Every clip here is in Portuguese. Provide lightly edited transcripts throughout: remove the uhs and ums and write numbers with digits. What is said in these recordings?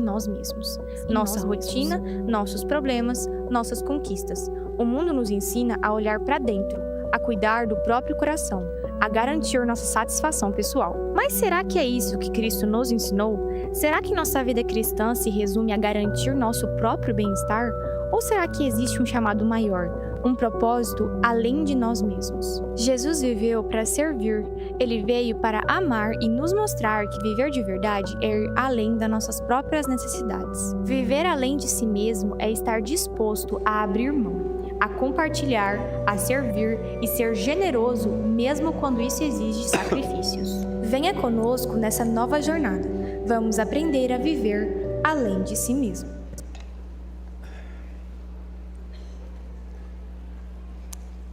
nós mesmos, nossa rotina, nossos problemas, nossas conquistas. O mundo nos ensina a olhar para dentro, a cuidar do próprio coração, a garantir nossa satisfação pessoal. Mas será que é isso que Cristo nos ensinou? Será que nossa vida cristã se resume a garantir nosso próprio bem-estar? Ou será que existe um chamado maior, um propósito além de nós mesmos? Jesus viveu para servir, ele veio para amar e nos mostrar que viver de verdade é ir além das nossas próprias necessidades. Viver além de si mesmo é estar disposto a abrir mão, a compartilhar, a servir e ser generoso mesmo quando isso exige sacrifícios. Venha conosco nessa nova jornada. Vamos aprender a viver além de si mesmo.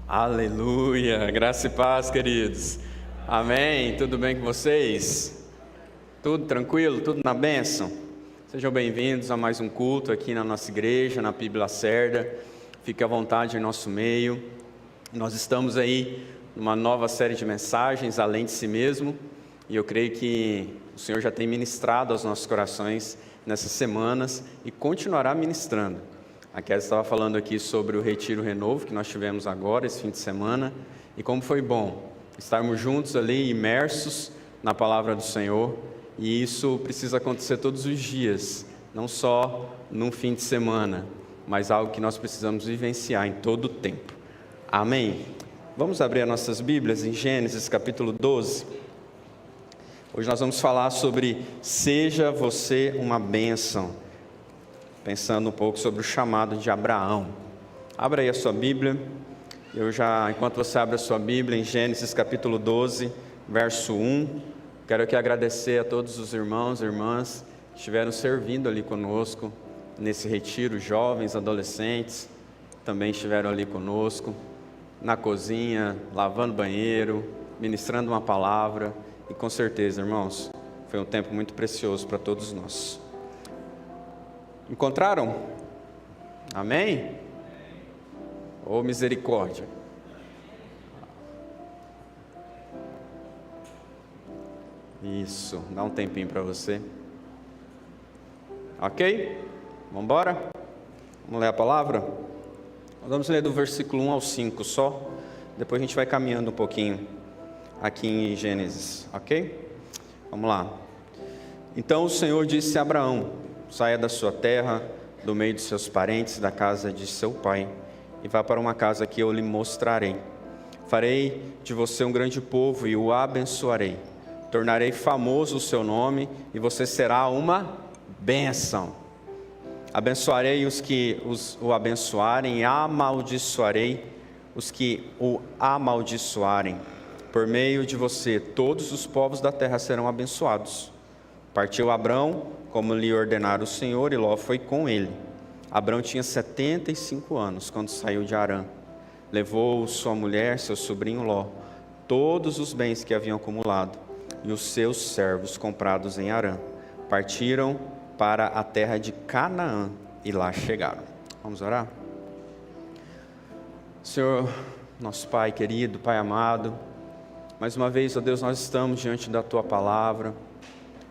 Aleluia, graça e paz, queridos. Amém, tudo bem com vocês? Tudo tranquilo, tudo na bênção? Sejam bem-vindos a mais um culto aqui na nossa igreja, na PIB Lacerda. Fique à vontade em nosso meio. Nós estamos aí numa nova série de mensagens, além de si mesmo, e eu creio que o Senhor já tem ministrado aos nossos corações nessas semanas e continuará ministrando. A Kézia estava falando aqui sobre o Retiro Renovo que nós tivemos agora, esse fim de semana, e como foi bom estarmos juntos ali, imersos na palavra do Senhor, e isso precisa acontecer todos os dias, não só num fim de semana, mas algo que nós precisamos vivenciar em todo o tempo. Amém? Vamos abrir as nossas Bíblias em Gênesis capítulo 12. Hoje nós vamos falar sobre seja você uma bênção, pensando um pouco sobre o chamado de Abraão. Abra aí a sua Bíblia. Enquanto você abre a sua Bíblia, em Gênesis capítulo 12, verso 1, quero aqui agradecer a todos os irmãos e irmãs que estiveram servindo ali conosco, nesse retiro, jovens, adolescentes, também estiveram ali conosco, na cozinha, lavando banheiro, ministrando uma palavra, e com certeza, irmãos, foi um tempo muito precioso para todos nós. Encontraram? Amém? Oh, misericórdia. Isso, dá um tempinho para você. Ok? Vamos embora? Vamos ler a palavra? Nós vamos ler do versículo 1 ao 5 só. Depois a gente vai caminhando um pouquinho aqui em Gênesis, ok? Vamos lá. Então o Senhor disse a Abraão: saia da sua terra, do meio de seus parentes, da casa de seu pai, e vá para uma casa que eu lhe mostrarei. Farei de você um grande povo e o abençoarei. Tornarei famoso o seu nome e você será uma bênção. Abençoarei os que o abençoarem e amaldiçoarei os que o amaldiçoarem. Por meio de você, todos os povos da terra serão abençoados. Partiu Abrão, como lhe ordenara o Senhor, e Ló foi com ele. Abrão tinha 75 anos, quando saiu de Harã. Levou sua mulher, seu sobrinho Ló, todos os bens que haviam acumulado, e os seus servos comprados em Harã. Partiram para a terra de Canaã, e lá chegaram. Vamos orar? Senhor, nosso Pai querido, Pai amado, mais uma vez, ó Deus, nós estamos diante da Tua palavra,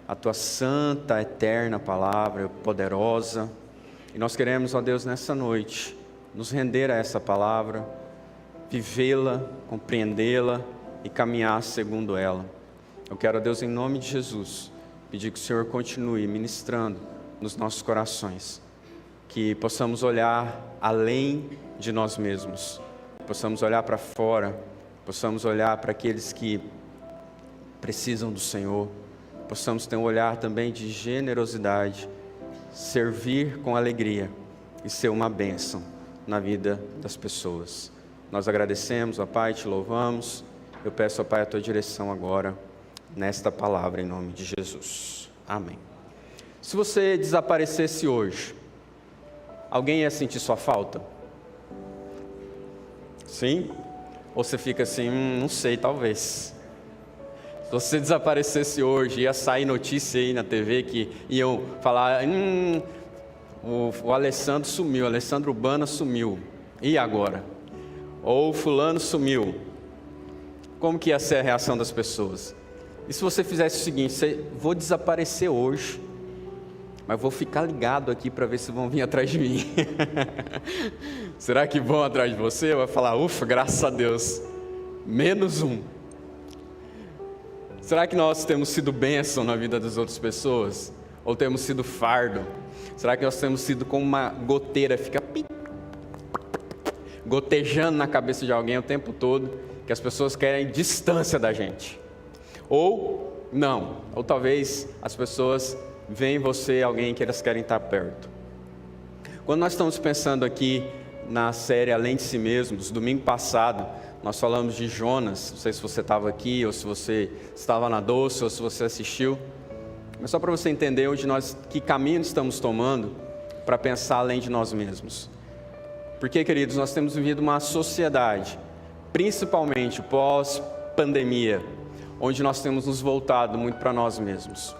a Tua santa, eterna palavra, poderosa, e nós queremos, ó Deus, nessa noite, nos render a essa palavra, vivê-la, compreendê-la e caminhar segundo ela. Eu quero, ó Deus, em nome de Jesus, pedir que o Senhor continue ministrando nos nossos corações, que possamos olhar além de nós mesmos, possamos olhar para fora, possamos olhar para aqueles que precisam do Senhor, possamos ter um olhar também de generosidade, servir com alegria e ser uma bênção na vida das pessoas. Nós agradecemos, ó Pai, te louvamos. Eu peço, ó Pai, a Tua direção agora nesta palavra, em nome de Jesus. Amém. Se você desaparecesse hoje, alguém ia sentir sua falta? Sim? Ou você fica assim, não sei, talvez. Se você desaparecesse hoje, ia sair notícia aí na TV que iam falar, o Alessandro sumiu, o Alessandro Urbana sumiu. E agora? Ou fulano sumiu. Como que ia ser a reação das pessoas? E se você fizesse o seguinte, vou desaparecer hoje, mas vou ficar ligado aqui para ver se vão vir atrás de mim. Será que vão atrás de você? Vai falar, ufa, graças a Deus, menos um. Será que nós temos sido bênção na vida das outras pessoas? Ou temos sido fardo? Será que nós temos sido como uma goteira, fica gotejando na cabeça de alguém o tempo todo, que as pessoas querem distância da gente? Ou não, ou talvez as pessoas veem em você alguém que elas querem estar perto. Quando nós estamos pensando aqui na série Além de Si Mesmos, domingo passado, nós falamos de Jonas. Não sei se você estava aqui, ou se você estava na doce, ou se você assistiu. Mas só para você entender que caminho estamos tomando para pensar além de nós mesmos. Porque, queridos, nós temos vivido uma sociedade, principalmente pós-pandemia, onde nós temos nos voltado muito para nós mesmos.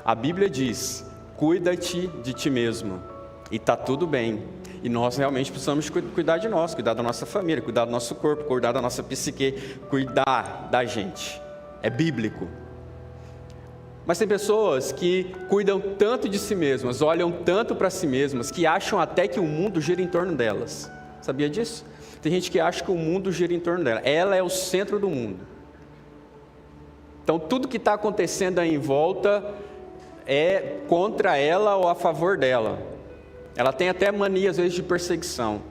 A Bíblia diz, cuida-te de ti mesmo, e está tudo bem. E nós realmente precisamos cuidar de nós, cuidar da nossa família, cuidar do nosso corpo, cuidar da nossa psique, cuidar da gente. É bíblico. Mas tem pessoas que cuidam tanto de si mesmas, olham tanto para si mesmas, que acham até que o mundo gira em torno delas. Sabia disso? Tem gente que acha que o mundo gira em torno dela. Ela é o centro do mundo. Então tudo que está acontecendo aí em volta é contra ela ou a favor dela. Ela tem até mania, às vezes, de perseguição.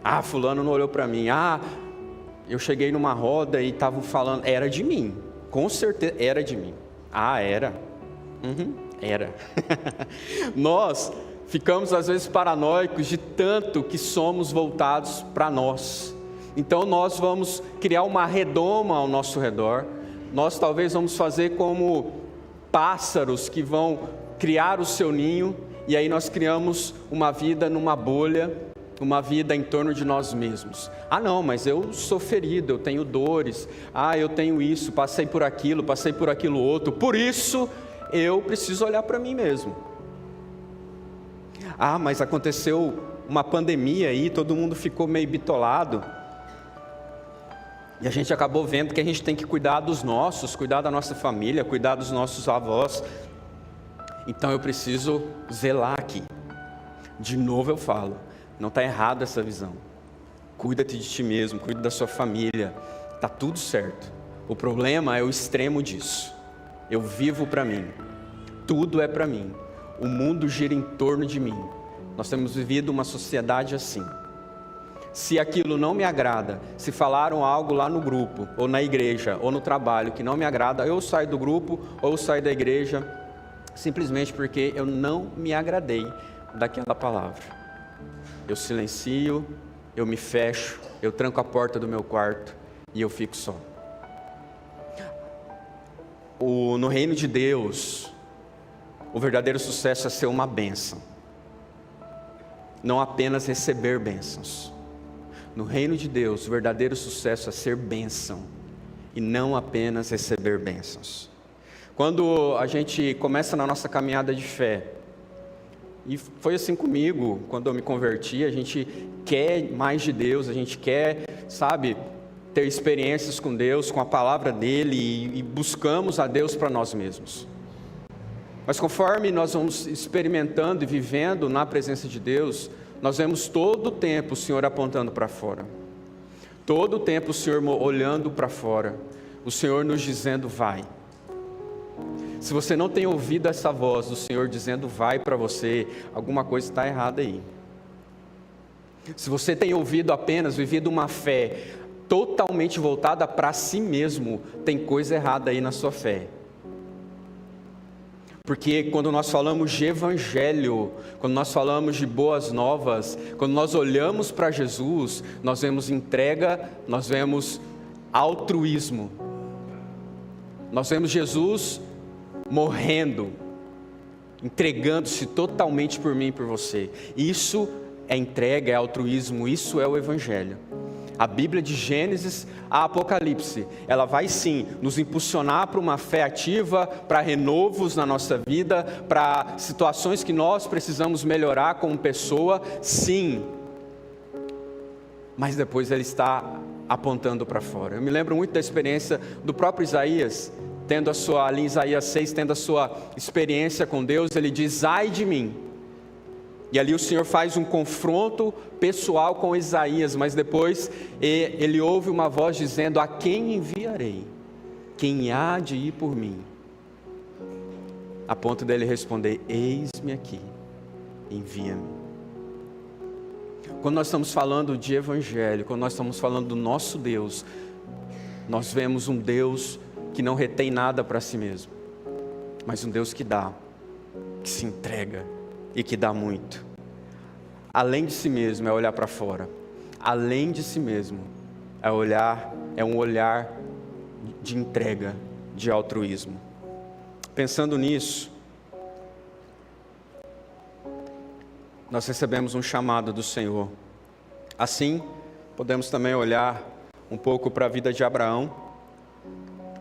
Ah, fulano não olhou para mim. Ah, eu cheguei numa roda e estavam falando. Era de mim. Com certeza, era de mim. Ah, era? Era. Nós ficamos, às vezes, paranoicos de tanto que somos voltados para nós. Então, nós vamos criar uma redoma ao nosso redor. Nós, talvez, vamos fazer como pássaros que vão criar o seu ninho. E aí nós criamos uma vida numa bolha, uma vida em torno de nós mesmos. Ah não, mas eu sou ferido, eu tenho dores, eu tenho isso, passei por aquilo outro, por isso eu preciso olhar para mim mesmo. Ah, mas aconteceu uma pandemia aí, todo mundo ficou meio bitolado, e a gente acabou vendo que a gente tem que cuidar dos nossos, cuidar da nossa família, cuidar dos nossos avós. Então eu preciso zelar aqui. De novo eu falo, não está errado essa visão. Cuida-te de ti mesmo, cuida da sua família, está tudo certo. O problema é o extremo disso. Eu vivo para mim, tudo é para mim, o mundo gira em torno de mim. Nós temos vivido uma sociedade assim. Se aquilo não me agrada, se falaram algo lá no grupo, ou na igreja, ou no trabalho que não me agrada, eu saio do grupo, ou eu saio da igreja, simplesmente porque eu não me agradei daquela palavra. Eu silencio, eu me fecho, eu tranco a porta do meu quarto e eu fico só. No reino de Deus, o verdadeiro sucesso é ser uma bênção, não apenas receber bênçãos. No reino de Deus, o verdadeiro sucesso é ser bênção e não apenas receber bênçãos. Quando a gente começa na nossa caminhada de fé, e foi assim comigo, quando eu me converti, a gente quer mais de Deus, a gente quer, ter experiências com Deus, com a palavra dEle, e buscamos a Deus para nós mesmos. Mas conforme nós vamos experimentando e vivendo na presença de Deus, nós vemos todo o tempo o Senhor apontando para fora. Todo o tempo o Senhor olhando para fora, o Senhor nos dizendo, vai. Se você não tem ouvido essa voz do Senhor dizendo vai para você, alguma coisa está errada aí. Se você tem vivido uma fé totalmente voltada para si mesmo, tem coisa errada aí na sua fé. Porque quando nós falamos de evangelho, quando nós falamos de boas novas, quando nós olhamos para Jesus, nós vemos entrega, nós vemos altruísmo. Nós vemos Jesus morrendo, entregando-se totalmente por mim e por você. Isso é entrega, é altruísmo, isso é o evangelho. A Bíblia de Gênesis a Apocalipse, ela vai sim nos impulsionar para uma fé ativa, para renovos na nossa vida, para situações que nós precisamos melhorar como pessoa, sim. Mas depois ele está apontando para fora. Eu me lembro muito da experiência do próprio Isaías, ali em Isaías 6, tendo a sua experiência com Deus, ele diz: ai de mim. E ali o Senhor faz um confronto pessoal com Isaías, mas depois ele ouve uma voz dizendo: a quem enviarei? Quem há de ir por mim? A ponto dele responder: eis-me aqui, envia-me. Quando nós estamos falando de evangelho, quando nós estamos falando do nosso Deus, nós vemos um Deus que não retém nada para si mesmo, mas um Deus que dá, que se entrega e que dá muito. Além de si mesmo é olhar para fora. Além de si mesmo é um olhar de entrega, de altruísmo. Pensando nisso, nós recebemos um chamado do Senhor. Assim, podemos também olhar um pouco para a vida de Abraão,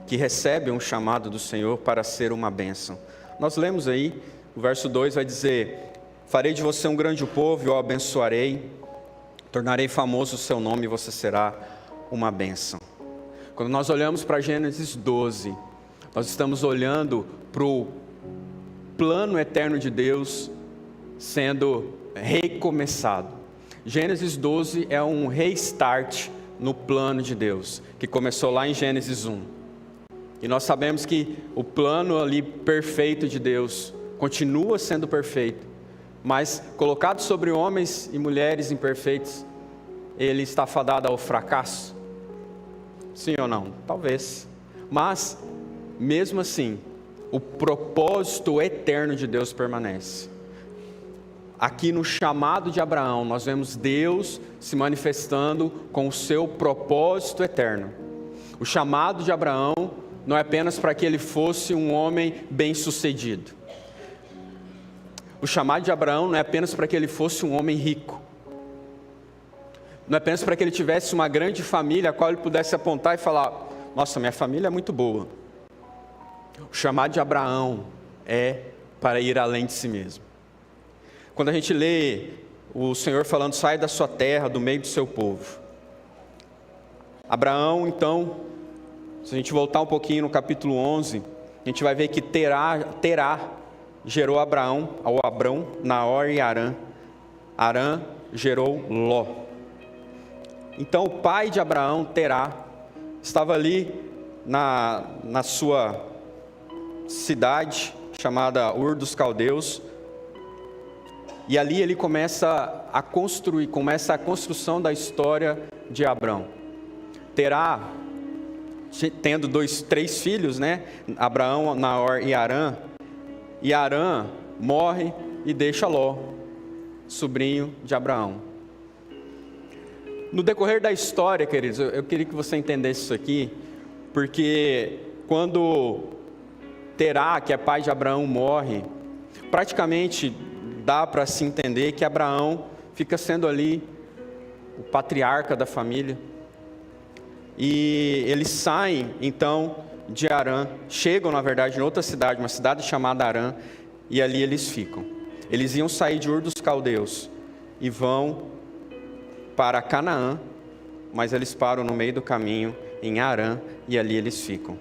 que recebe um chamado do Senhor para ser uma bênção. Nós lemos aí, o verso 2 vai dizer: farei de você um grande povo e o abençoarei, tornarei famoso o seu nome e você será uma bênção. Quando nós olhamos para Gênesis 12, nós estamos olhando para o plano eterno de Deus sendo recomeçado. Gênesis 12 é um restart no plano de Deus, que começou lá em Gênesis 1. E nós sabemos que o plano ali perfeito de Deus continua sendo perfeito, mas colocado sobre homens e mulheres imperfeitos, ele está fadado ao fracasso? Sim ou não? Talvez. Mas, mesmo assim, o propósito eterno de Deus permanece. Aqui no chamado de Abraão, nós vemos Deus se manifestando com o seu propósito eterno. O chamado de Abraão não é apenas para que ele fosse um homem bem-sucedido. O chamado de Abraão não é apenas para que ele fosse um homem rico. Não é apenas para que ele tivesse uma grande família, a qual ele pudesse apontar e falar: nossa, minha família é muito boa. O chamado de Abraão é para ir além de si mesmo. Quando a gente lê o Senhor falando: sai da sua terra, do meio do seu povo. Abraão, então, se a gente voltar um pouquinho no capítulo 11, a gente vai ver que Terá gerou Abrão, Naor e Harã. Harã gerou Ló. Então o pai de Abraão, Terá, estava ali na sua cidade chamada Ur dos Caldeus, e ali ele começa a construção da história de Abrão. Terá, tendo três filhos, né? Abraão, Naor e Harã. E Harã morre e deixa Ló, sobrinho de Abraão. No decorrer da história, queridos, eu queria que você entendesse isso aqui, porque quando Terá, que é pai de Abraão, morre, praticamente dá para se entender que Abraão fica sendo ali o patriarca da família. E eles saem, então, de Harã, chegam, na verdade, em outra cidade, uma cidade chamada Harã, e ali eles ficam. Eles iam sair de Ur dos Caldeus e vão para Canaã, mas eles param no meio do caminho, em Harã, e ali eles ficam.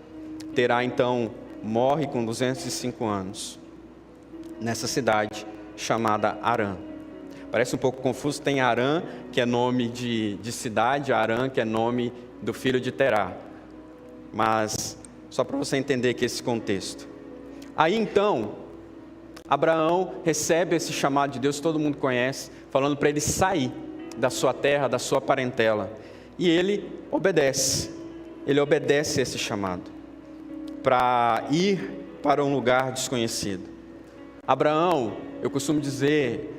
Terá, então, morre com 205 anos, nessa cidade chamada Harã. Parece um pouco confuso, tem Harã, que é nome de cidade, Harã, que é nome do filho de Terá. Mas, só para você entender que esse contexto. Aí então, Abraão recebe esse chamado de Deus, todo mundo conhece, falando para ele sair da sua terra, da sua parentela. E ele obedece a esse chamado, para ir para um lugar desconhecido. Abraão, eu costumo dizer,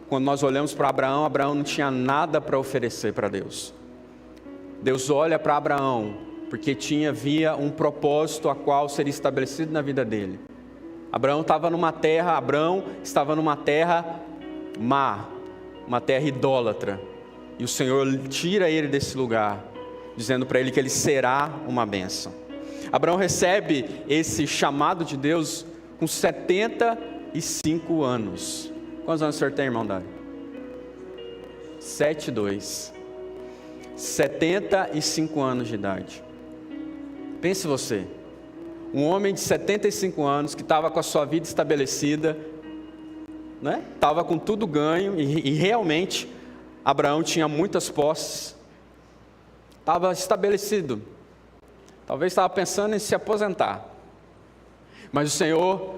quando nós olhamos para Abraão, Abraão não tinha nada para oferecer para Deus. Deus olha para Abraão, porque havia um propósito a qual seria estabelecido na vida dele. Abraão estava numa terra má, uma terra idólatra. E o Senhor tira ele desse lugar, dizendo para ele que ele será uma bênção. Abraão recebe esse chamado de Deus com 75 anos. Quantos anos o senhor tem, irmão Dário? 72. 75 anos de idade. Pense você, Um homem de 75 anos que estava com a sua vida estabelecida, né? Estava com tudo ganho e realmente Abraão tinha muitas posses. Estava estabelecido. Talvez estava pensando em se aposentar. Mas o Senhor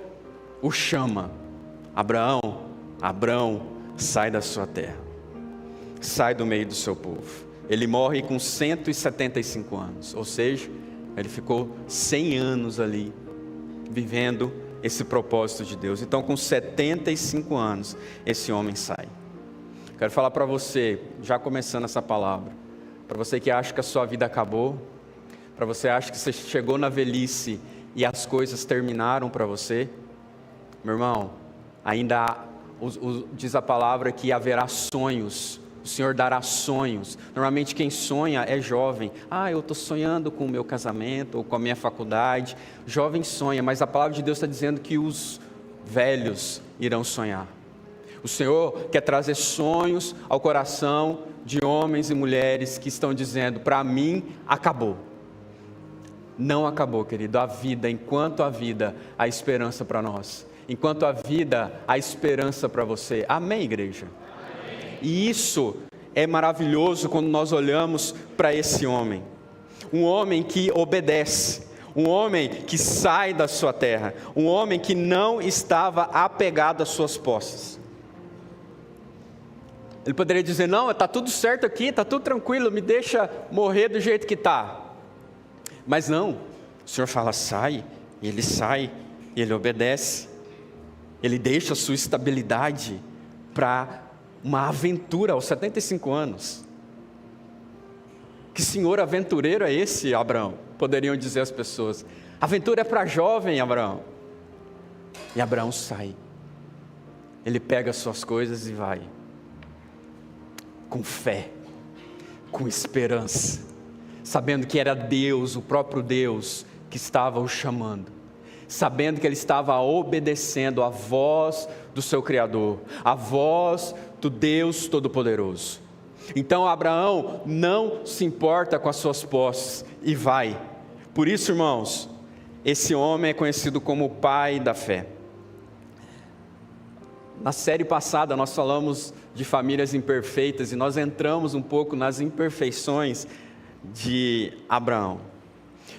o chama. Abraão, sai da sua terra. Sai do meio do seu povo. Ele morre com 175 anos. Ou seja, ele ficou 100 anos ali, vivendo esse propósito de Deus. Então, com 75 anos, esse homem sai. Quero falar para você, já começando essa palavra, para você que acha que a sua vida acabou, para você que acha que você chegou na velhice e as coisas terminaram para você, meu irmão, ainda há, diz a palavra que haverá sonhos. O Senhor dará sonhos. Normalmente quem sonha é jovem. Eu estou sonhando com o meu casamento ou com a minha faculdade. Jovem sonha, mas a palavra de Deus está dizendo que os velhos irão sonhar. O Senhor quer trazer sonhos ao coração de homens e mulheres que estão dizendo: para mim, acabou. Não acabou, querido. A vida, enquanto a vida, há esperança para nós. Enquanto a vida, há esperança para você. Amém, igreja? E isso é maravilhoso quando nós olhamos para esse homem. Um homem que obedece, um homem que sai da sua terra, um homem que não estava apegado às suas posses. Ele poderia dizer: não, está tudo certo aqui, está tudo tranquilo, me deixa morrer do jeito que está. Mas não, o Senhor fala: sai, e ele obedece. Ele deixa a sua estabilidade para uma aventura aos 75 anos. Que senhor aventureiro é esse, Abraão? Poderiam dizer as pessoas. Aventura é para jovem, Abraão. E Abraão sai. Ele pega as suas coisas e vai. Com fé, com esperança, sabendo que era Deus, o próprio Deus, que estava o chamando. Sabendo que ele estava obedecendo à voz do seu Criador, à voz do Deus Todo-Poderoso. Então Abraão não se importa com as suas posses e vai. Por isso, irmãos, esse homem é conhecido como o pai da fé. Na série passada nós falamos de famílias imperfeitas e nós entramos um pouco nas imperfeições de Abraão.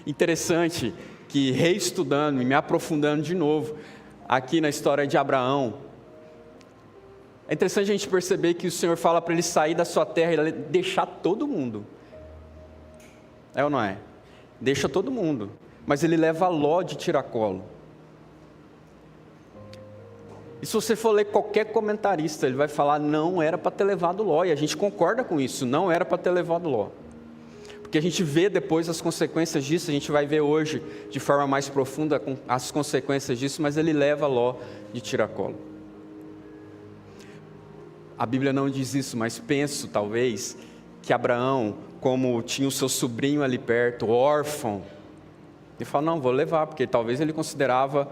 Interessante que, reestudando e me aprofundando de novo aqui na história de Abraão, é interessante a gente perceber que o Senhor fala para ele sair da sua terra e deixar todo mundo. É ou não é? Deixa todo mundo. Mas ele leva Ló de tiracolo. E se você for ler qualquer comentarista, ele vai falar: não era para ter levado Ló. E a gente concorda com isso, não era para ter levado Ló. Porque a gente vê depois as consequências disso, a gente vai ver hoje de forma mais profunda as consequências disso, mas ele leva Ló de tiracolo. A Bíblia não diz isso, mas penso talvez que Abraão, como tinha o seu sobrinho ali perto, órfão, ele fala: não, vou levar, porque talvez ele considerava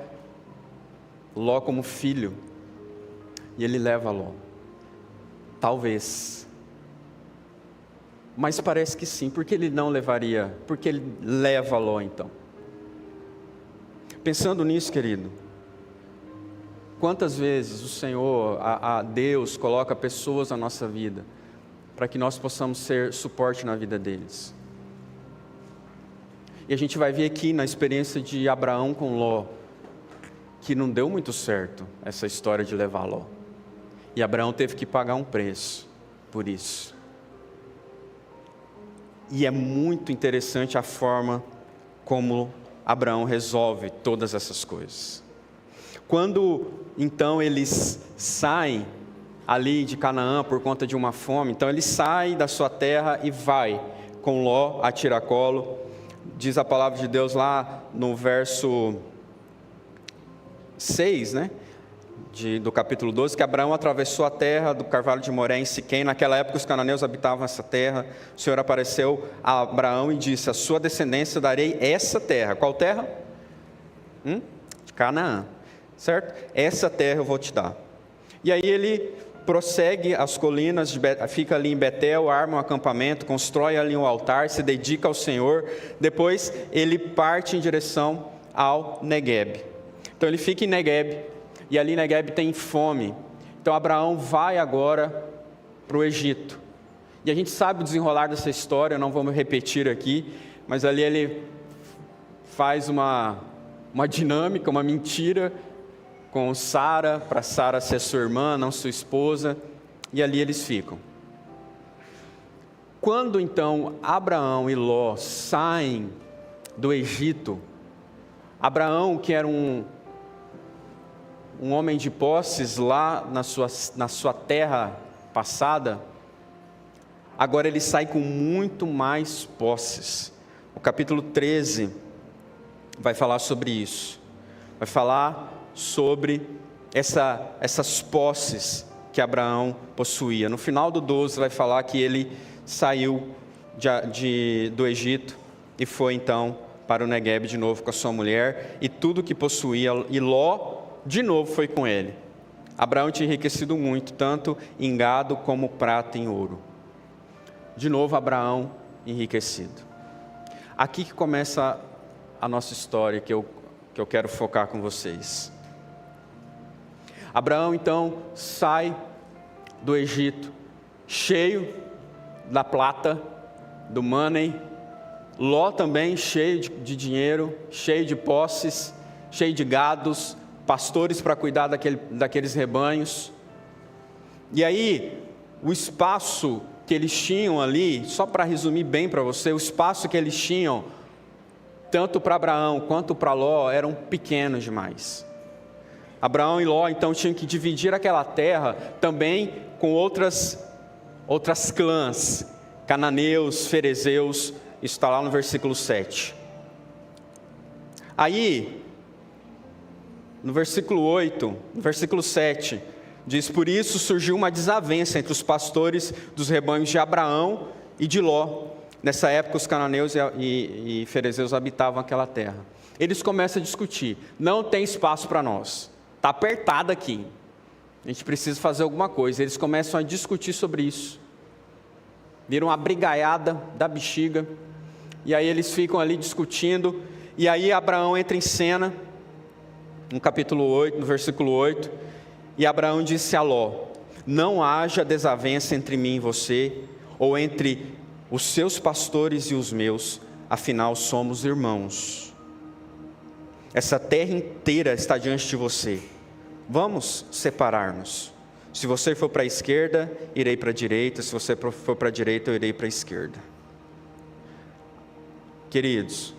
Ló como filho, e ele leva Ló. Talvez. Mas parece que sim. Por que ele não levaria? Porque ele leva Ló então. Pensando nisso, querido, quantas vezes o Senhor, a Deus, coloca pessoas na nossa vida para que nós possamos ser suporte na vida deles. E a gente vai ver aqui na experiência de Abraão com Ló, que não deu muito certo essa história de levar Ló. E Abraão teve que pagar um preço por isso. E é muito interessante a forma como Abraão resolve todas essas coisas. Quando então eles saem ali de Canaã por conta de uma fome, então ele sai da sua terra e vai com Ló a tiracolo. Diz a palavra de Deus lá no verso 6, né? Do capítulo 12, que Abraão atravessou a terra do carvalho de Moré em Siquém. Naquela época os cananeus habitavam essa terra. O Senhor apareceu a Abraão e disse: a sua descendência darei essa terra. Qual terra? Canaã, certo? Essa terra eu vou te dar. E aí ele prossegue as colinas, fica ali em Betel, arma um acampamento, constrói ali um altar, se dedica ao Senhor. Depois ele parte em direção ao Negueb. Então ele fica em Negueb, e ali Negueb tem fome. Então Abraão vai agora para o Egito. E a gente sabe o desenrolar dessa história, não vamos repetir aqui, mas ali ele faz uma dinâmica, uma mentira com Sara, para Sara ser sua irmã, não sua esposa, e ali eles ficam. Quando então Abraão e Ló saem do Egito, Abraão, que era um homem de posses lá na sua terra passada, agora ele sai com muito mais posses. O capítulo 13 vai falar sobre isso, vai falar sobre essas posses que Abraão possuía. No final do 12 vai falar que ele saiu do Egito e foi então para o Negueb de novo com a sua mulher e tudo que possuía, e Ló de novo foi com ele. Abraão tinha enriquecido muito, tanto em gado como prata e em ouro. De novo Abraão enriquecido. Aqui que começa a nossa história que eu quero focar com vocês. Abraão então sai do Egito cheio da plata, do money. Ló também cheio de dinheiro, cheio de posses, cheio de gados, pastores para cuidar daqueles rebanhos. E aí, o espaço que eles tinham ali, só para resumir bem para você, o espaço que eles tinham, tanto para Abraão quanto para Ló, eram pequenos demais. Abraão e Ló então tinham que dividir aquela terra também com outras clãs, cananeus, ferezeus. Isso está lá no versículo 7. Aí, no versículo 8, no versículo 7, diz: por isso surgiu uma desavença entre os pastores dos rebanhos de Abraão e de Ló. Nessa época os cananeus e ferezeus habitavam aquela terra. Eles começam a discutir: não tem espaço para nós, está apertado aqui, a gente precisa fazer alguma coisa. Eles começam a discutir sobre isso, viram uma brigaiada da bexiga, e aí eles ficam ali discutindo, e aí Abraão entra em cena, no capítulo 8, no versículo 8, e Abraão disse a Ló: não haja desavença entre mim e você, ou entre os seus pastores e os meus, afinal somos irmãos. Essa terra inteira está diante de você, vamos separar-nos. Se você for para a esquerda, irei para a direita, se você for para a direita, eu irei para a esquerda. Queridos,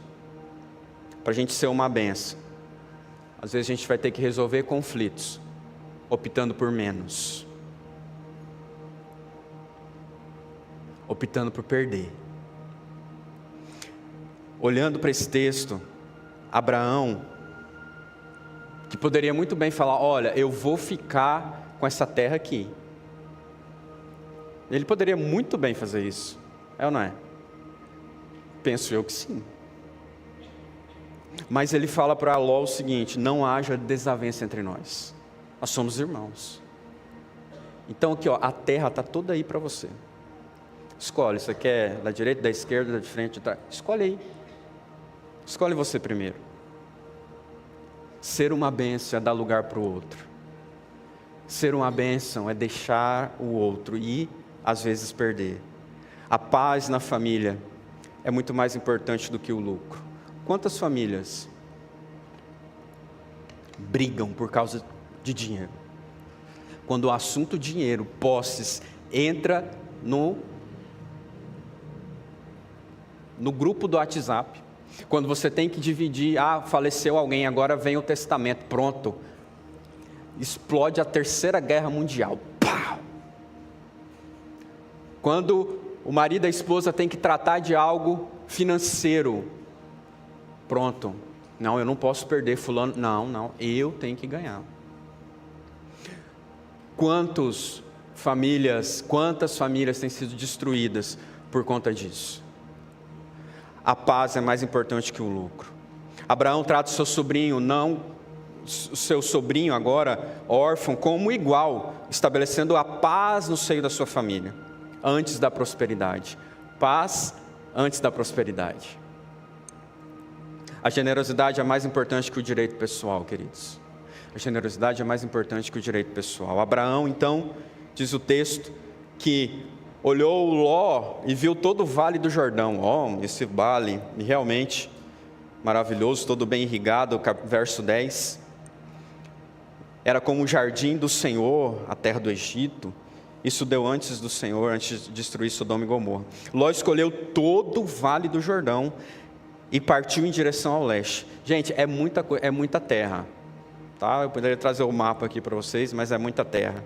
para a gente ser uma bênção, às vezes a gente vai ter que resolver conflitos, optando por menos, optando por perder. Olhando para esse texto, Abraão, que poderia muito bem falar: olha, eu vou ficar com essa terra aqui. Ele poderia muito bem fazer isso, é ou não é? Penso eu que sim. Mas ele fala para Ló o seguinte: não haja desavença entre nós, nós somos irmãos. Então aqui, ó, a terra está toda aí para você. Escolhe, você quer da direita, da esquerda, da frente, de trás? Escolhe aí. Escolhe você primeiro. Ser uma bênção é dar lugar para o outro. Ser uma bênção é deixar o outro e, às vezes, perder. A paz na família é muito mais importante do que o lucro. Quantas famílias brigam por causa de dinheiro? Quando o assunto dinheiro, posses, entra no grupo do WhatsApp, quando você tem que dividir: faleceu alguém, agora vem o testamento, pronto, explode a Terceira Guerra Mundial. Pau! Quando o marido e a esposa têm que tratar de algo financeiro, pronto, não, eu não posso perder fulano, não, eu tenho que ganhar. Quantas famílias têm sido destruídas por conta disso? A paz é mais importante que o lucro. Abraão trata o seu sobrinho agora, órfão, como igual, estabelecendo a paz no seio da sua família, antes da prosperidade. Paz antes da prosperidade. A generosidade é mais importante que o direito pessoal, queridos. A generosidade é mais importante que o direito pessoal. Abraão, então, diz o texto, que olhou Ló e viu todo o vale do Jordão. Esse vale realmente maravilhoso, todo bem irrigado, verso 10. Era como o jardim do Senhor, a terra do Egito. Isso deu antes do Senhor, antes de destruir Sodoma e Gomorra. Ló escolheu todo o vale do Jordão e partiu em direção ao leste. Gente, é muita terra. Tá? Eu poderia trazer o mapa aqui para vocês, mas é muita terra.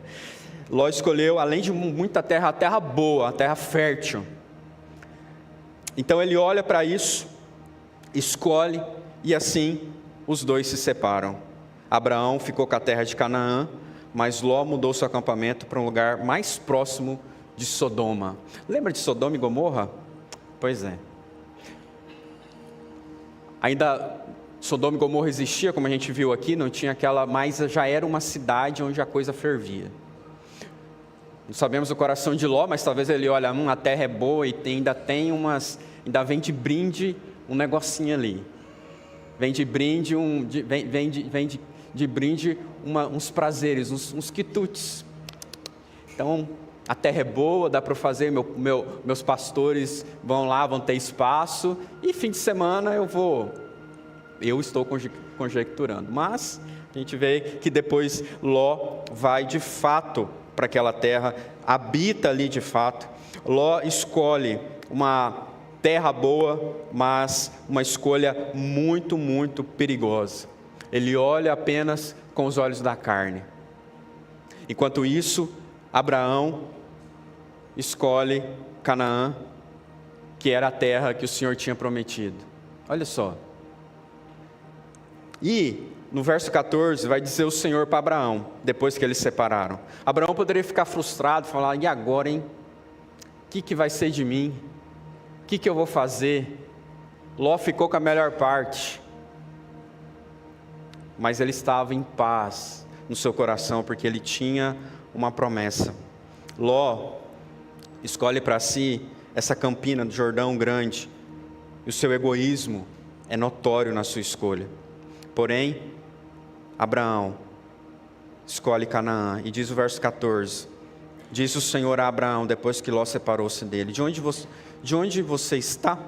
Ló escolheu, além de muita terra, a terra boa, a terra fértil. Então ele olha para isso, escolhe, e assim os dois se separam. Abraão ficou com a terra de Canaã, mas Ló mudou seu acampamento para um lugar mais próximo de Sodoma. Lembra de Sodoma e Gomorra? Pois é. Ainda Sodoma e Gomorra existia, como a gente viu aqui, não tinha aquela, mas já era uma cidade onde a coisa fervia. Não sabemos o coração de Ló, mas talvez ele olha, a terra é boa e ainda vem de brinde um negocinho ali. Vem de brinde, de brinde uns prazeres, uns quitutes. Então, a terra é boa, dá para fazer, meus pastores vão lá, vão ter espaço, e fim de semana eu estou conjecturando. Mas a gente vê que depois Ló vai de fato para aquela terra, habita ali de fato. Ló escolhe uma terra boa, mas uma escolha muito, muito perigosa. Ele olha apenas com os olhos da carne. Enquanto isso, Abraão escolhe Canaã, que era a terra que o Senhor tinha prometido. Olha só. E no verso 14 vai dizer o Senhor para Abraão, depois que eles se separaram. Abraão poderia ficar frustrado, falar, e agora, hein? O que vai ser de mim? O que eu vou fazer? Ló ficou com a melhor parte. Mas ele estava em paz no seu coração, porque ele tinha uma promessa. Ló escolhe para si essa campina do Jordão grande, e o seu egoísmo é notório na sua escolha. Porém, Abraão escolhe Canaã, e diz o verso 14, diz o Senhor a Abraão, depois que Ló separou-se dele, de onde você está?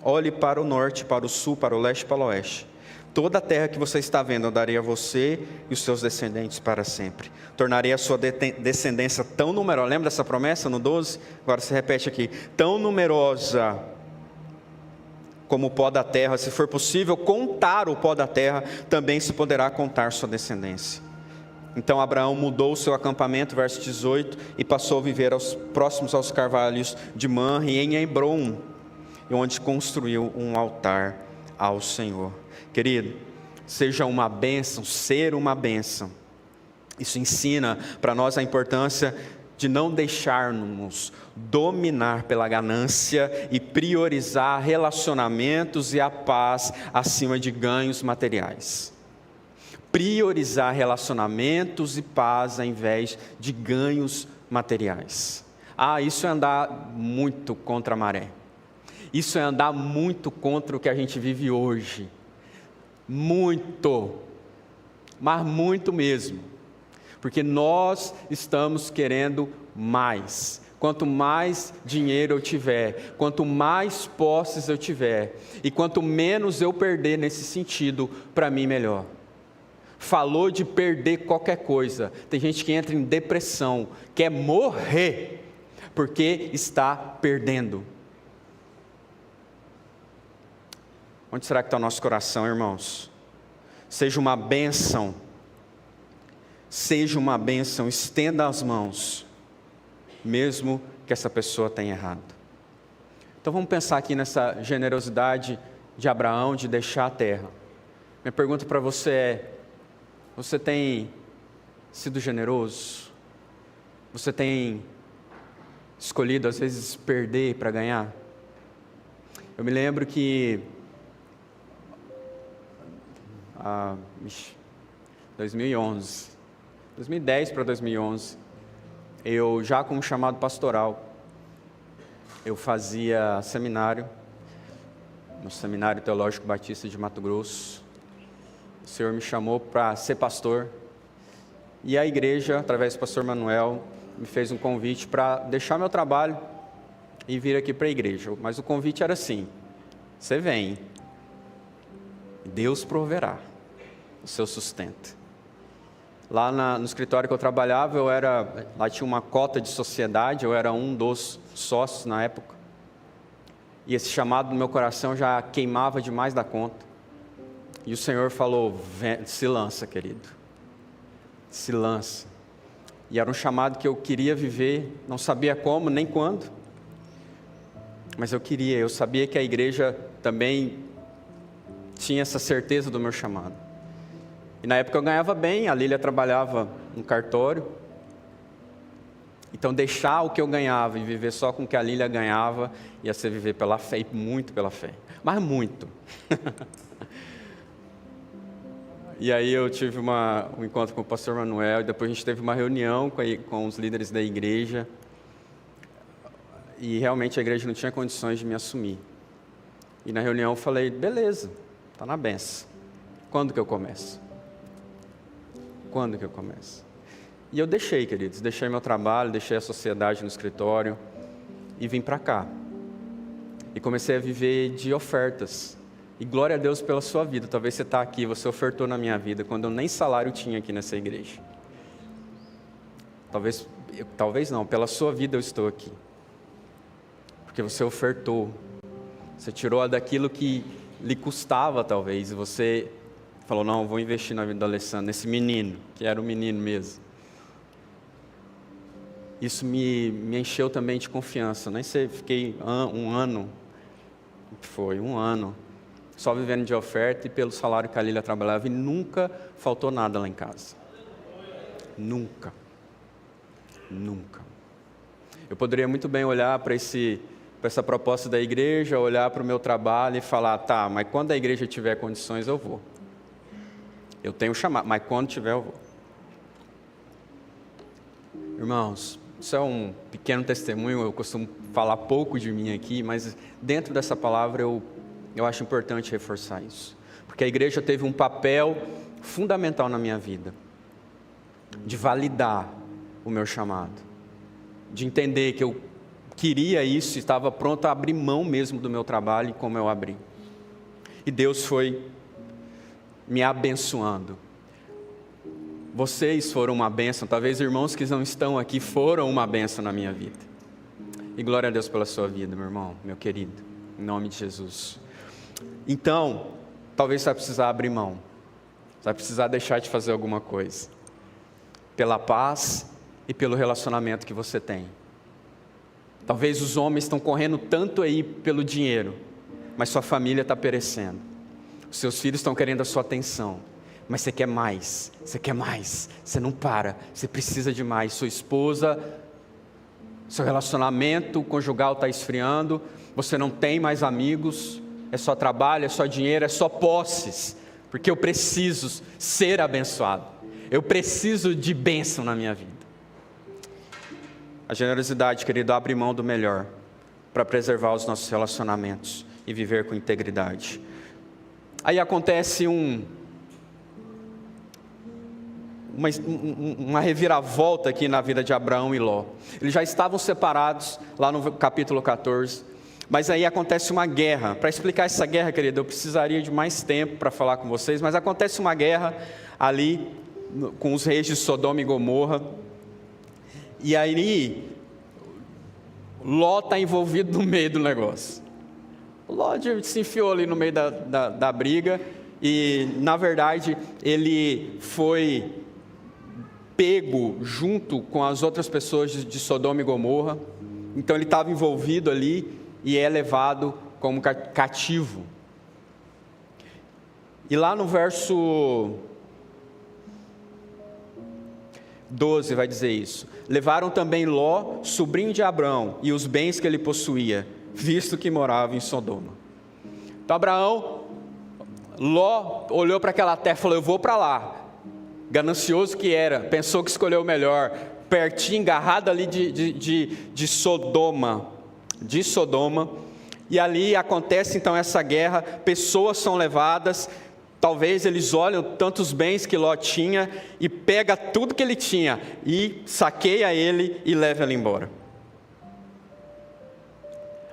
Olhe para o norte, para o sul, para o leste e para o oeste. Toda a terra que você está vendo, eu darei a você e os seus descendentes para sempre. Tornarei a sua descendência tão numerosa. Lembra dessa promessa no 12? Agora se repete aqui. Tão numerosa como o pó da terra. Se for possível contar o pó da terra, também se poderá contar sua descendência. Então Abraão mudou o seu acampamento, verso 18, e passou a viver próximos aos carvalhos de Manre e em Hebrom, onde construiu um altar ao Senhor. Querido, seja uma bênção, ser uma bênção. Isso ensina para nós a importância de não deixarmos dominar pela ganância e priorizar relacionamentos e a paz acima de ganhos materiais. Priorizar relacionamentos e paz ao invés de ganhos materiais. Isso é andar muito contra a maré. Isso é andar muito contra o que a gente vive hoje. Muito, mas muito mesmo, porque nós estamos querendo mais. Quanto mais dinheiro eu tiver, quanto mais posses eu tiver, e quanto menos eu perder nesse sentido, para mim melhor. Falou de perder qualquer coisa, tem gente que entra em depressão, quer morrer, porque está perdendo. Onde será que está o nosso coração, irmãos? Seja uma bênção, estenda as mãos, mesmo que essa pessoa tenha errado. Então vamos pensar aqui nessa generosidade de Abraão de deixar a terra. Minha pergunta para você é, você tem sido generoso? Você tem escolhido às vezes perder para ganhar? Eu me lembro que 2010 para 2011, eu já com um chamado pastoral, eu fazia seminário no Seminário Teológico Batista de Mato Grosso. O Senhor me chamou para ser pastor. E a igreja, através do pastor Manuel, me fez um convite para deixar meu trabalho e vir aqui para a igreja. Mas o convite era assim: você vem, Deus proverá o seu sustento. Lá no escritório que eu trabalhava, lá tinha uma cota de sociedade, eu era um dos sócios na época. E esse chamado no meu coração já queimava demais da conta. E o Senhor falou: se lança, querido, se lança. E era um chamado que eu queria viver, não sabia como nem quando, mas eu sabia que a igreja também tinha essa certeza do meu chamado. E na época eu ganhava bem, a Lília trabalhava no cartório. Então deixar o que eu ganhava e viver só com o que a Lília ganhava ia ser viver pela fé, e muito pela fé, mas muito. E aí eu tive um encontro com o pastor Manuel, e depois a gente teve uma reunião com os líderes da igreja, e realmente a igreja não tinha condições de me assumir. E na reunião eu falei: beleza, está na benção. Quando que eu começo? Quando que eu começo? E eu deixei, queridos, deixei meu trabalho, deixei a sociedade no escritório e vim para cá. E comecei a viver de ofertas. E glória a Deus pela sua vida. Talvez você está aqui, você ofertou na minha vida quando eu nem salário tinha aqui nessa igreja. Talvez não, pela sua vida eu estou aqui. Porque você ofertou. Você tirou daquilo que lhe custava talvez, e você falou: não, vou investir na vida do Alessandro, nesse menino, que era um menino mesmo. Isso me encheu também de confiança. Nem sei, fiquei um ano só vivendo de oferta e pelo salário que a Lília trabalhava, e nunca faltou nada lá em casa. Nunca. Eu poderia muito bem olhar para essa proposta da igreja, olhar para o meu trabalho e falar: tá, mas quando a igreja tiver condições eu vou. Eu tenho chamado, mas quando tiver eu vou. Irmãos, isso é um pequeno testemunho, eu costumo falar pouco de mim aqui, mas dentro dessa palavra eu acho importante reforçar isso. Porque a igreja teve um papel fundamental na minha vida, de validar o meu chamado, de entender que eu queria isso e estava pronto a abrir mão mesmo do meu trabalho, como eu abri. E Deus foi me abençoando. Vocês foram uma bênção, talvez irmãos que não estão aqui foram uma bênção na minha vida. E glória a Deus pela sua vida, meu irmão, meu querido, em nome de Jesus. Então, talvez você vai precisar abrir mão, você vai precisar deixar de fazer alguma coisa, pela paz e pelo relacionamento que você tem. Talvez os homens estão correndo tanto aí pelo dinheiro, mas sua família está perecendo. Os seus filhos estão querendo a sua atenção, mas você quer mais, você não para, você precisa de mais. Sua esposa, seu relacionamento conjugal está esfriando, você não tem mais amigos, é só trabalho, é só dinheiro, é só posses, porque eu preciso ser abençoado, eu preciso de bênção na minha vida. A generosidade, querido, abre mão do melhor para preservar os nossos relacionamentos e viver com integridade. Aí acontece uma reviravolta aqui na vida de Abraão e Ló. Eles já estavam separados lá no capítulo 14, mas aí acontece uma guerra. Para explicar essa guerra, querido, eu precisaria de mais tempo para falar com vocês, mas acontece uma guerra ali com os reis de Sodoma e Gomorra, e aí Ló está envolvido no meio do negócio. Ló se enfiou ali no meio da briga, e na verdade ele foi pego junto com as outras pessoas de Sodoma e Gomorra. Então ele estava envolvido ali e é levado como cativo. E lá no verso 12 vai dizer isso: levaram também Ló, sobrinho de Abrão, e os bens que ele possuía, visto que morava em Sodoma. Então Ló olhou para aquela terra e falou: eu vou para lá. Ganancioso que era, pensou que escolheu o melhor, pertinho, agarrado ali de Sodoma. E ali acontece então essa guerra, pessoas são levadas, talvez eles olham tantos bens que Ló tinha e pega tudo que ele tinha e saqueia ele e leva ele embora.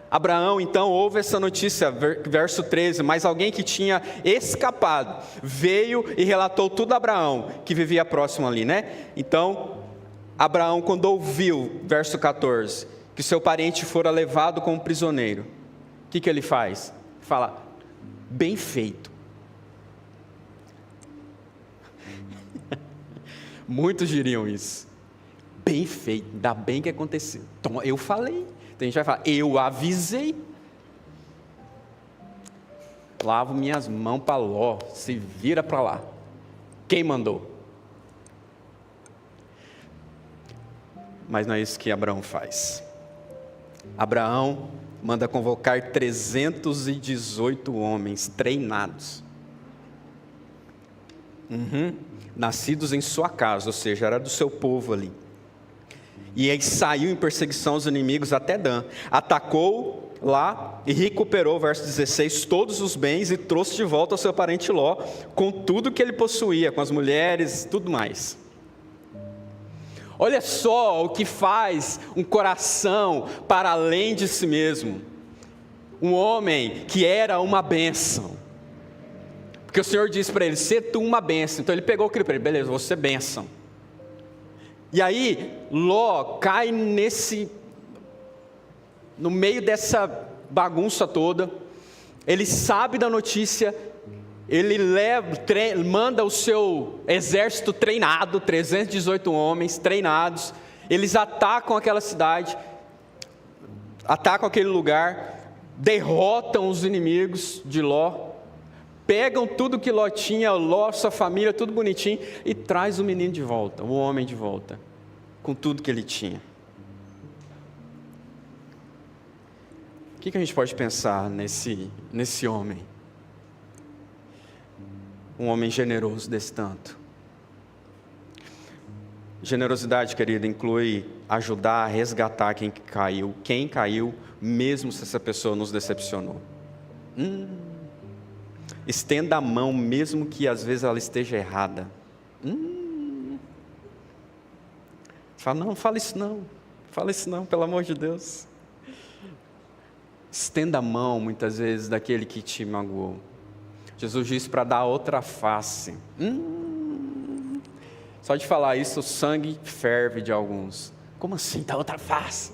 Abraão então ouve essa notícia, verso 13, mas alguém que tinha escapado veio e relatou tudo a Abraão, que vivia próximo ali, né? Então, Abraão, quando ouviu, verso 14, que seu parente fora levado como prisioneiro, o que ele faz? Fala, bem feito. Muitos diriam isso. Bem feito, ainda bem que aconteceu. Então, eu falei. Tem gente que vai falar, eu avisei. Lavo minhas mãos para Ló, se vira para lá. Quem mandou? Mas não é isso que Abraão faz. Abraão manda convocar 318 homens treinados. Nascidos em sua casa, ou seja, era do seu povo ali. E aí saiu em perseguição aos inimigos até Dan. Atacou lá e recuperou, verso 16, todos os bens e trouxe de volta ao seu parente Ló, com tudo que ele possuía, com as mulheres, tudo mais. Olha só o que faz um coração para além de si mesmo. Um homem que era uma bênção. Porque o Senhor disse para ele, ser tu uma bênção. Então ele pegou aquilo para ele, beleza, vou ser bênção. E aí, Ló cai no meio dessa bagunça toda, ele sabe da notícia, ele manda o seu exército treinado, 318 homens treinados, eles atacam aquela cidade, atacam aquele lugar, derrotam os inimigos de Ló, pegam tudo que Ló tinha, Ló, sua família, tudo bonitinho, e traz o menino de volta, o homem de volta, com tudo que ele tinha. O que a gente pode pensar nesse homem? Um homem generoso desse tanto. Generosidade, querida, inclui ajudar a resgatar quem caiu, mesmo se essa pessoa nos decepcionou. Estenda a mão, mesmo que às vezes ela esteja errada. Fala, não, fala isso não, pelo amor de Deus. Estenda a mão, muitas vezes, daquele que te magoou. Jesus disse para dar outra face. Só de falar isso, o sangue ferve de alguns. Como assim, dar outra face?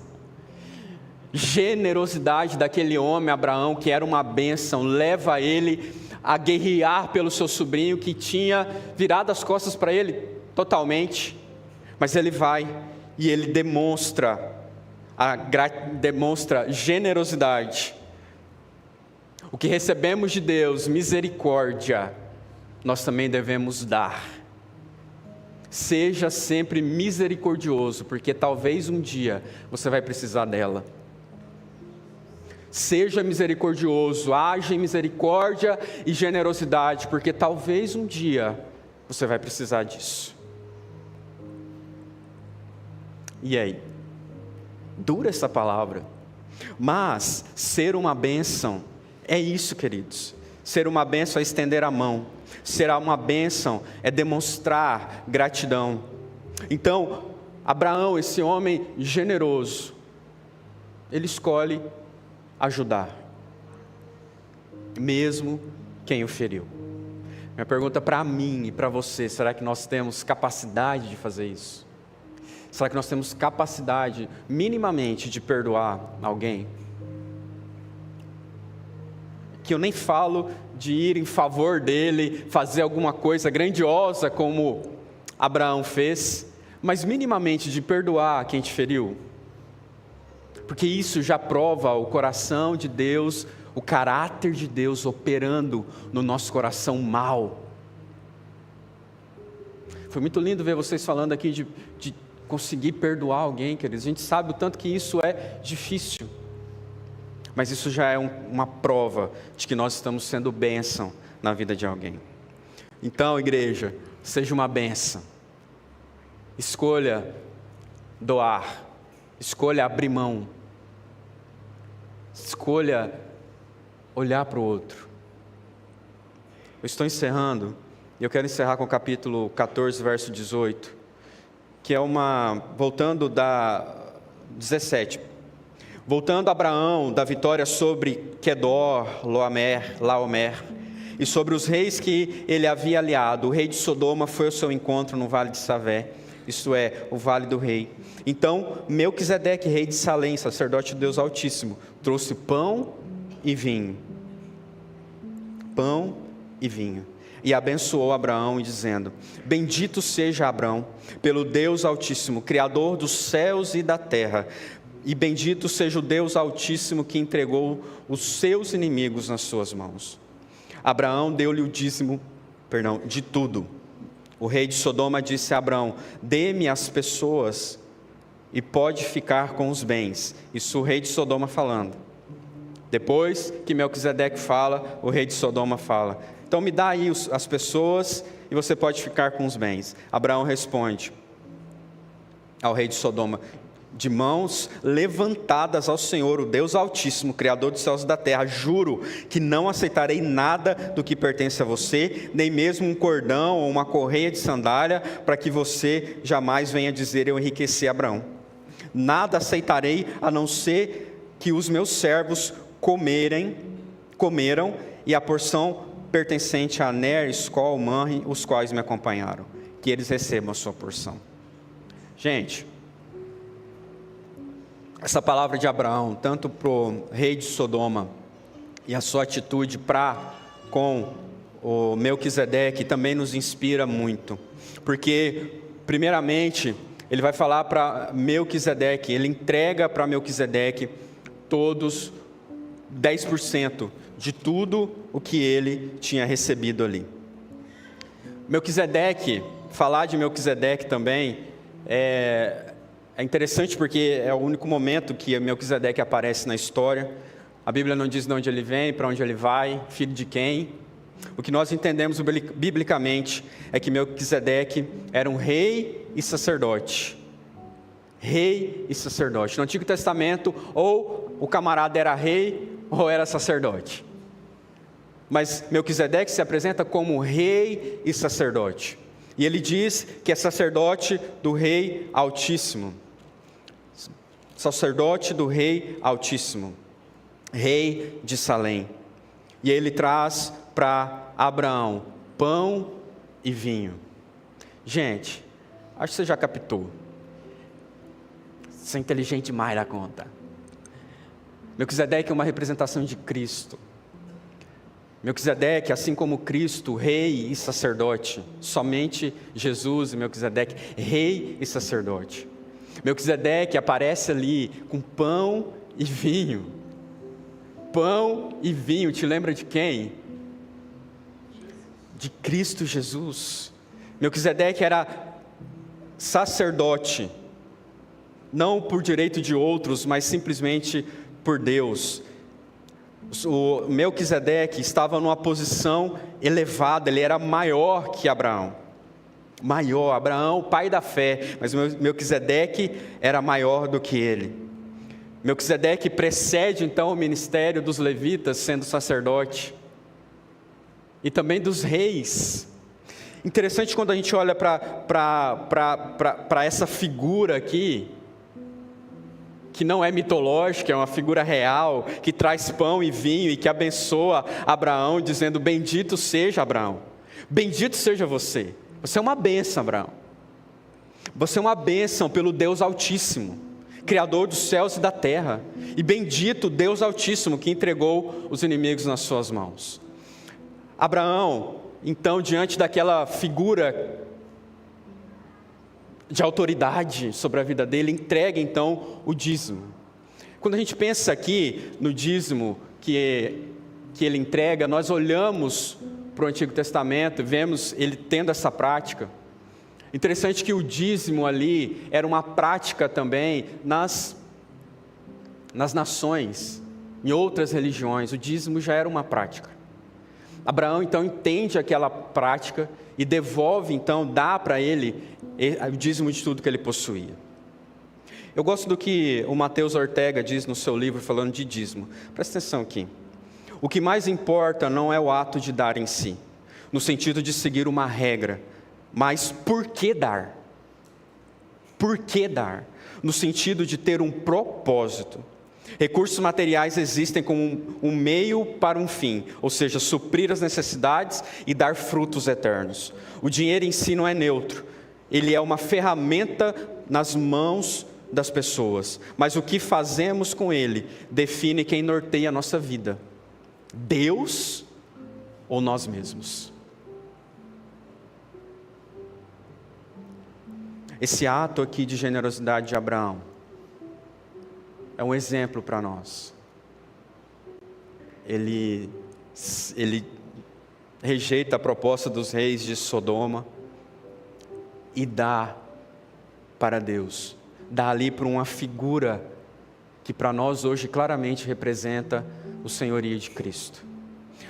Generosidade daquele homem, Abraão, que era uma bênção, leva ele a guerrear pelo seu sobrinho, que tinha virado as costas para ele totalmente. Mas ele vai e ele demonstra generosidade. O que recebemos de Deus, misericórdia, nós também devemos dar. Seja sempre misericordioso, porque talvez um dia você vai precisar dela. Seja misericordioso, age em misericórdia e generosidade, porque talvez um dia você vai precisar disso. E aí? Dura essa palavra, mas ser uma bênção é isso, queridos. Ser uma bênção é estender a mão, ser uma bênção é demonstrar gratidão. Então, Abraão, esse homem generoso, ele escolhe ajudar, mesmo quem o feriu. Minha pergunta para mim e para você, será que nós temos capacidade de fazer isso? Será que nós temos capacidade, minimamente, de perdoar alguém? Que eu nem falo de ir em favor dele, fazer alguma coisa grandiosa como Abraão fez, mas minimamente de perdoar quem te feriu. Porque isso já prova o coração de Deus, o caráter de Deus operando no nosso coração mau. Foi muito lindo ver vocês falando aqui de conseguir perdoar alguém, queridos. A gente sabe o tanto que isso é difícil. Mas isso já é uma prova de que nós estamos sendo bênção na vida de alguém. Então, igreja, seja uma bênção. Escolha doar. Escolha abrir mão. Escolha olhar para o outro. Eu estou encerrando, e eu quero encerrar com o capítulo 14, verso 18, que é voltando da 17. Voltando a Abraão da vitória sobre Quedor, Laomer, e sobre os reis que ele havia aliado, o rei de Sodoma foi ao seu encontro no vale de Savé, isto é, o vale do rei. Então Melquisedeque, rei de Salém, sacerdote do Deus Altíssimo, trouxe pão e vinho. Pão e vinho. E abençoou Abraão, dizendo: bendito seja Abraão, pelo Deus Altíssimo, Criador dos céus e da terra, e bendito seja o Deus Altíssimo que entregou os seus inimigos nas suas mãos. Abraão deu-lhe o dízimo, de tudo. O rei de Sodoma disse a Abraão: dê-me as pessoas e pode ficar com os bens. Isso o rei de Sodoma falando. Depois que Melquisedeque fala, o rei de Sodoma fala: então me dá aí as pessoas e você pode ficar com os bens. Abraão responde ao rei de Sodoma: de mãos levantadas ao Senhor, o Deus Altíssimo, Criador dos céus e da terra, juro que não aceitarei nada do que pertence a você, nem mesmo um cordão ou uma correia de sandália, para que você jamais venha dizer: eu enriqueci Abraão. Nada aceitarei, a não ser que os meus servos comeram, e a porção pertencente a Ner, Escol, Manre, os quais me acompanharam, que eles recebam a sua porção. Gente, essa palavra de Abraão, tanto para o rei de Sodoma e a sua atitude com o Melquisedeque, também nos inspira muito. Porque, primeiramente, ele vai falar para Melquisedeque, ele entrega para Melquisedeque todos 10% de tudo o que ele tinha recebido ali. Melquisedeque, falar de Melquisedeque também é interessante porque é o único momento que Melquisedeque aparece na história. A Bíblia não diz de onde ele vem, para onde ele vai, filho de quem. O que nós entendemos biblicamente é que Melquisedeque era um rei e sacerdote. Rei e sacerdote. No Antigo Testamento, ou o camarada era rei ou era sacerdote. Mas Melquisedeque se apresenta como rei e sacerdote. E ele diz que é sacerdote do Rei Altíssimo. Sacerdote do Rei Altíssimo. Rei de Salém. E ele traz para Abraão pão e vinho. Gente, acho que você já captou. Você é inteligente demais da conta. Melquisedeque é uma representação de Cristo. Melquisedeque, assim como Cristo, rei e sacerdote, somente Jesus e Melquisedeque, rei e sacerdote. Melquisedeque aparece ali com pão e vinho. Pão e vinho, te lembra de quem? De Cristo Jesus. Melquisedeque era sacerdote, não por direito de outros, mas simplesmente por Deus. O Melquisedeque estava numa posição elevada, ele era maior que Abraão. Maior, Abraão, pai da fé, mas Melquisedeque era maior do que ele. Melquisedeque precede então o ministério dos levitas, sendo sacerdote, e também dos reis. Interessante quando a gente olha para essa figura aqui, que não é mitológica, é uma figura real, que traz pão e vinho e que abençoa Abraão, dizendo: bendito seja Abraão, bendito seja você. Você é uma bênção, Abraão. Você é uma bênção pelo Deus Altíssimo, Criador dos céus e da terra. E bendito Deus Altíssimo que entregou os inimigos nas suas mãos. Abraão, então, diante daquela figura de autoridade sobre a vida dele, entrega então o dízimo. Quando a gente pensa aqui no dízimo que ele entrega, nós olhamos para o Antigo Testamento e vemos ele tendo essa prática. Interessante que o dízimo ali era uma prática também nas nações, em outras religiões, o dízimo já era uma prática. Abraão então entende aquela prática e devolve, então, dá para ele o dízimo de tudo que ele possuía. Eu gosto do que o Mateus Ortega diz no seu livro falando de dízimo. Presta atenção aqui. O que mais importa não é o ato de dar em si, no sentido de seguir uma regra, mas por que dar? Por que dar? No sentido de ter um propósito. Recursos materiais existem como um meio para um fim, ou seja, suprir as necessidades e dar frutos eternos. O dinheiro em si não é neutro, ele é uma ferramenta nas mãos das pessoas, mas o que fazemos com ele define quem norteia a nossa vida: Deus ou nós mesmos. Esse ato aqui de generosidade de Abraão é um exemplo para nós. Ele rejeita a proposta dos reis de Sodoma e dá para Deus. Dá ali para uma figura que para nós hoje claramente representa o senhorio de Cristo.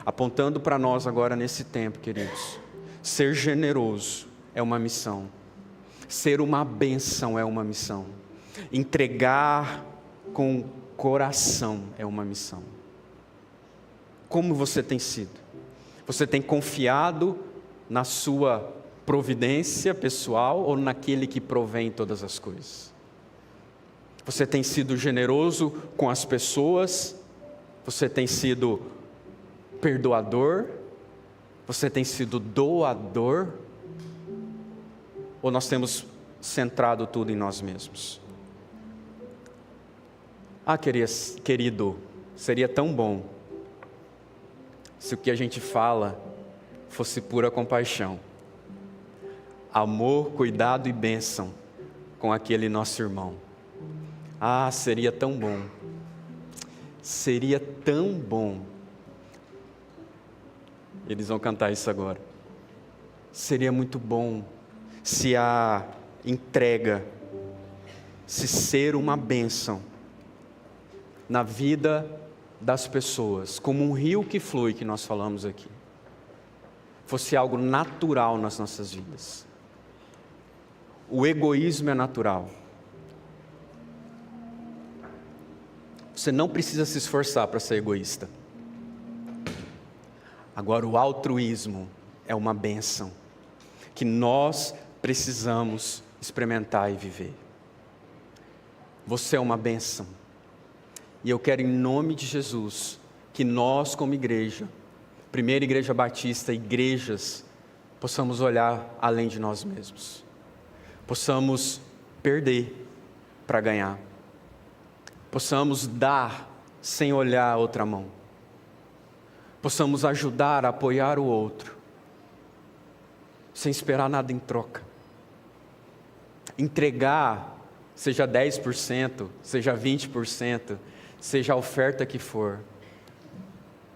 Apontando para nós agora nesse tempo, queridos, ser generoso é uma missão. Ser uma bênção é uma missão. Entregar com coração é uma missão. Como você tem sido? Você tem confiado na sua providência pessoal ou naquele que provém todas as coisas? Você tem sido generoso com as pessoas? Você tem sido perdoador? Você tem sido doador? Ou nós temos centrado tudo em nós mesmos? Querido, seria tão bom se o que a gente fala fosse pura compaixão, amor, cuidado e bênção com aquele nosso irmão. Seria tão bom. Seria tão bom. Eles vão cantar isso agora. Seria muito bom se a entrega, se ser uma bênção na vida das pessoas, como um rio que flui, que nós falamos aqui, fosse algo natural nas nossas vidas. O egoísmo é natural. Você não precisa se esforçar para ser egoísta. Agora, o altruísmo é uma bênção que nós precisamos experimentar e viver. Você é uma bênção. E eu quero, em nome de Jesus, que nós, como igreja, Primeira Igreja Batista, igrejas, possamos olhar além de nós mesmos. Possamos perder para ganhar. Possamos dar sem olhar a outra mão. Possamos ajudar, apoiar o outro, sem esperar nada em troca. Entregar, seja 10%, seja 20%, seja a oferta que for,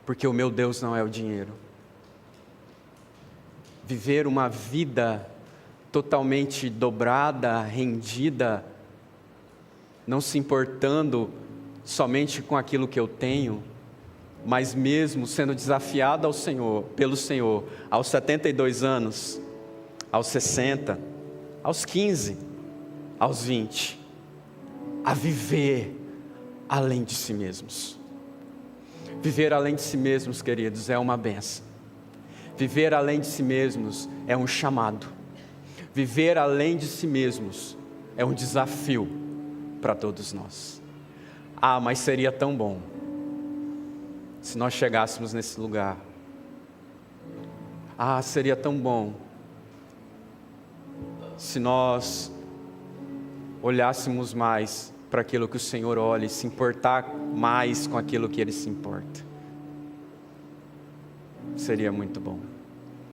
porque o meu Deus não é o dinheiro. Viver uma vida totalmente dobrada, rendida, não se importando somente com aquilo que eu tenho, mas mesmo sendo desafiado ao Senhor, pelo Senhor, aos 72 anos, aos 60, aos 15, aos 20, a viver além de si mesmos. Viver além de si mesmos, queridos, é uma bênção. Viver além de si mesmos é um chamado. Viver além de si mesmos é um desafio para todos nós. Mas seria tão bom se nós chegássemos nesse lugar. Seria tão bom se nós olhássemos mais para aquilo que o Senhor olha e se importar mais com aquilo que Ele se importa. Seria muito bom.